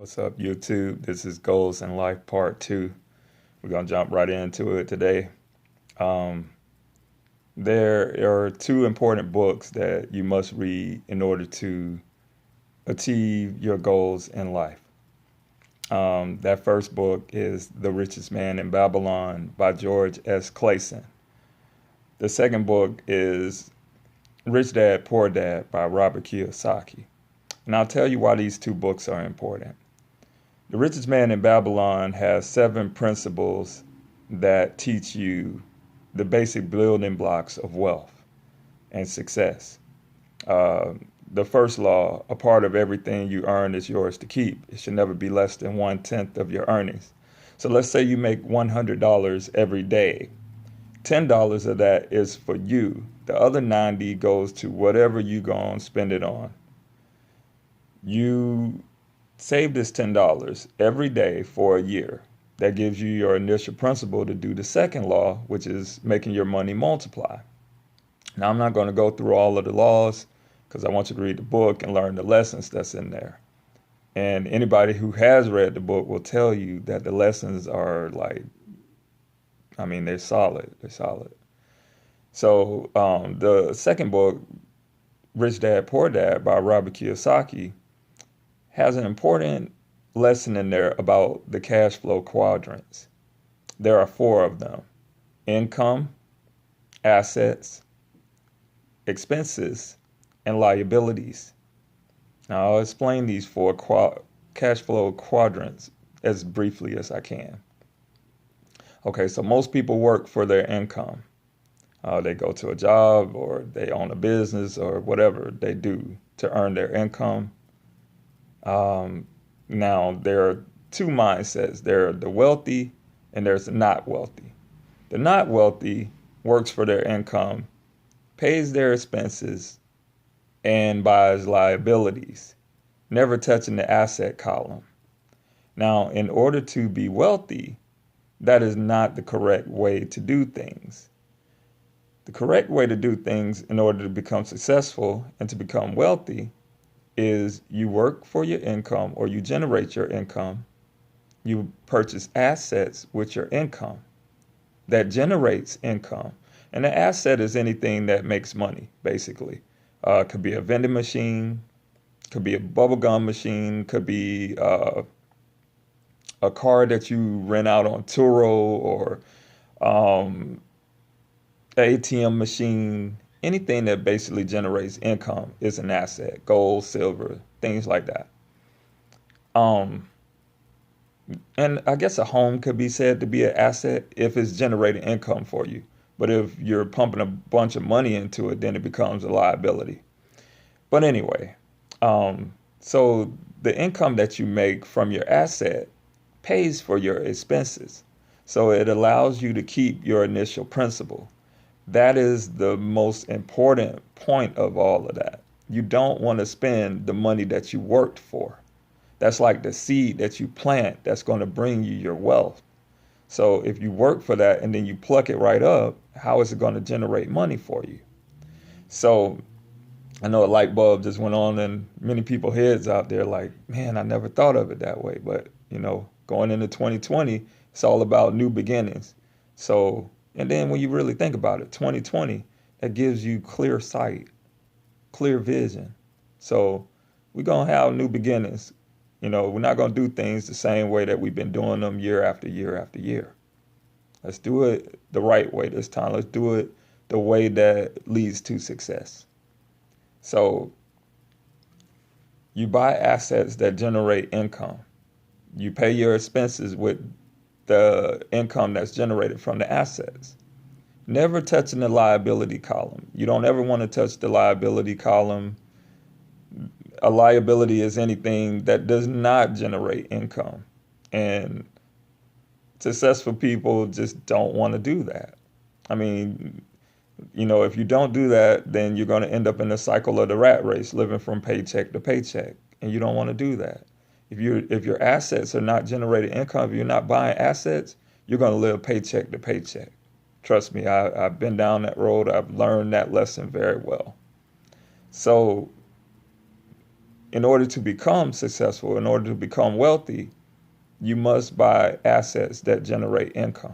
What's up, YouTube? This is Goals in Life Part 2. We're going to jump right into it today. Um, there are two important books that you must read in order to achieve your goals in life. That first book is The Richest Man in Babylon by George S. Clason. The second book is Rich Dad, Poor Dad by Robert Kiyosaki. And I'll tell you why these two books are important. The Richest Man in Babylon has 7 principles that teach you the basic building blocks of wealth and success. Uh, the first law, a part of everything you earn is yours to keep. It should never be less than 1/10 of your earnings. So let's say you make $100 every day. $10 of that is for you. The other 90 goes to whatever you go and spend it on. You save this $10 every day for a year. That gives you your initial principle to do the second law, which is making your money multiply. Now, I'm not going to go through all of the laws because I want you to read the book and learn the lessons that's in there. And anybody who has read the book will tell you that the lessons are they're solid. They're solid. So the second book, Rich Dad, Poor Dad by Robert Kiyosaki, has an important lesson in there about the cash flow quadrants. There are 4 of them: income, assets, expenses, and liabilities. Now, I'll explain these 4 cash flow quadrants as briefly as I can. Okay, so most people work for their income. They go to a job or they own a business or whatever they do to earn their income. Now, there are 2 mindsets. There are the wealthy and there's the not wealthy. The not wealthy works for their income, pays their expenses, and buys liabilities, never touching the asset column. Now, in order to be wealthy, that is not the correct way to do things. The correct way to do things in order to become successful and to become wealthy is you work for your income or you generate your income. You purchase assets with your income that generates income. And the asset is anything that makes money, basically. Could be a vending machine, could be a bubble gum machine, could be a car that you rent out on Turo, or an ATM machine. Anything that basically generates income is an asset. Gold, silver, things like that. Um, and I guess a home could be said to be an asset if it's generating income for you. But if you're pumping a bunch of money into it, then it becomes a liability. But anyway, so the income that you make from your asset pays for your expenses. So it allows you to keep your initial principal. That is the most important point of all of that. You don't want to spend the money that you worked for. That's like the seed that you plant that's going to bring you your wealth. So if you work for that and then you pluck it right up, how is it going to generate money for you? So I know a light bulb just went on in many people's heads out there like, man, I never thought of it that way. But, going into 2020, it's all about new beginnings. So, and then when you really think about it, 2020, that gives you clear sight, clear vision. So we're going to have new beginnings. We're not going to do things the same way that we've been doing them year after year after year. Let's do it the right way this time. Let's do it the way that leads to success. So you buy assets that generate income. You pay your expenses with the income that's generated from the assets. Never touching the liability column. You don't ever want to touch the liability column. A liability is anything that does not generate income. And successful people just don't want to do that. I mean, if you don't do that, then you're going to end up in the cycle of the rat race, living from paycheck to paycheck. And you don't want to do that. If your assets are not generating income, if you're not buying assets, you're going to live paycheck to paycheck. Trust me, I've been down that road. I've learned that lesson very well. So in order to become successful, in order to become wealthy, you must buy assets that generate income.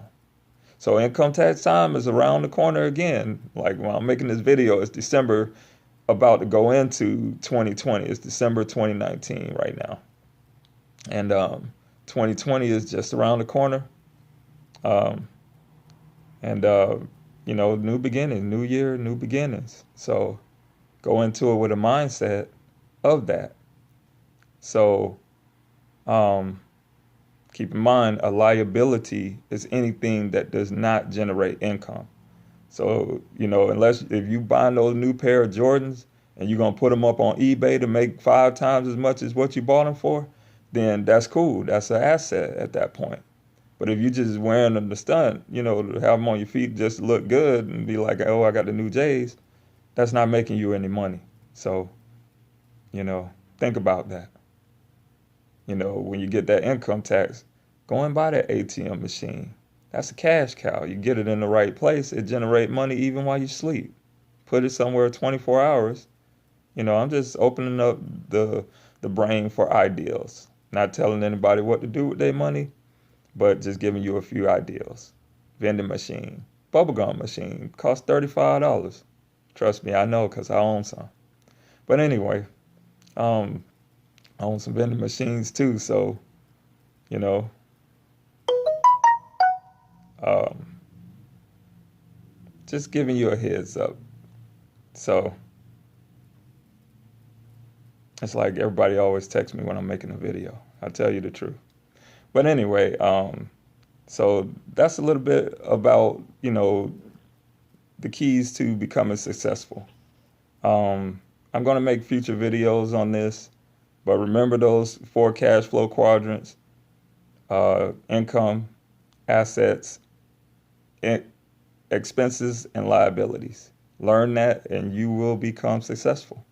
So income tax time is around the corner again. Like when I'm making this video, it's December, about to go into 2020. It's December 2019 right now. And 2020 is just around the corner. Um, and, new beginning, new year, new beginnings. So go into it with a mindset of that. So keep in mind, a liability is anything that does not generate income. So, unless if you buy those new pair of Jordans and you're going to put them up on eBay to make 5 times as much as what you bought them for, then that's cool. That's an asset at that point. But if you just wearing them to stunt, to have them on your feet just to look good and be like, oh, I got the new J's, that's not making you any money. So, think about that. When you get that income tax, go and buy that ATM machine. That's a cash cow. You get it in the right place, it generates money even while you sleep. Put it somewhere 24 hours. I'm just opening up the brain for ideals. Not telling anybody what to do with their money, but just giving you a few ideals. Vending machine, bubblegum machine, costs $35. Trust me, I know because I own some. But anyway, I own some vending machines too, so, just giving you a heads up. So it's like everybody always texts me when I'm making a video. I'll tell you the truth. But anyway, so that's a little bit about, the keys to becoming successful. I'm going to make future videos on this, but remember those 4 cash flow quadrants: income, assets, expenses, and liabilities. Learn that and you will become successful.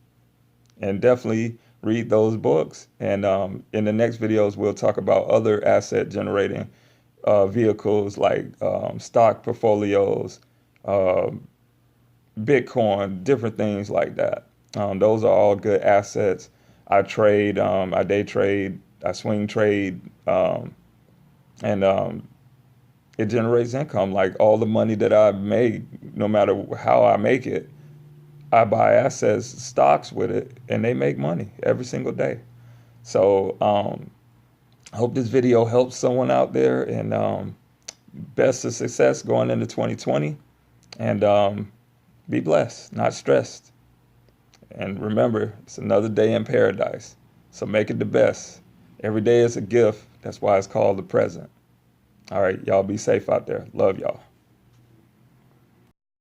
And definitely read those books. And in the next videos, we'll talk about other asset generating vehicles like stock portfolios, Bitcoin, different things like that. Those are all good assets. I trade, I day trade, I swing trade, and it generates income. Like all the money that I make, no matter how I make it, I buy assets, stocks with it, and they make money every single day. So I hope this video helps someone out there, and best of success going into 2020. And be blessed, not stressed. And remember, it's another day in paradise. So make it the best. Every day is a gift. That's why it's called the present. All right, y'all be safe out there. Love y'all.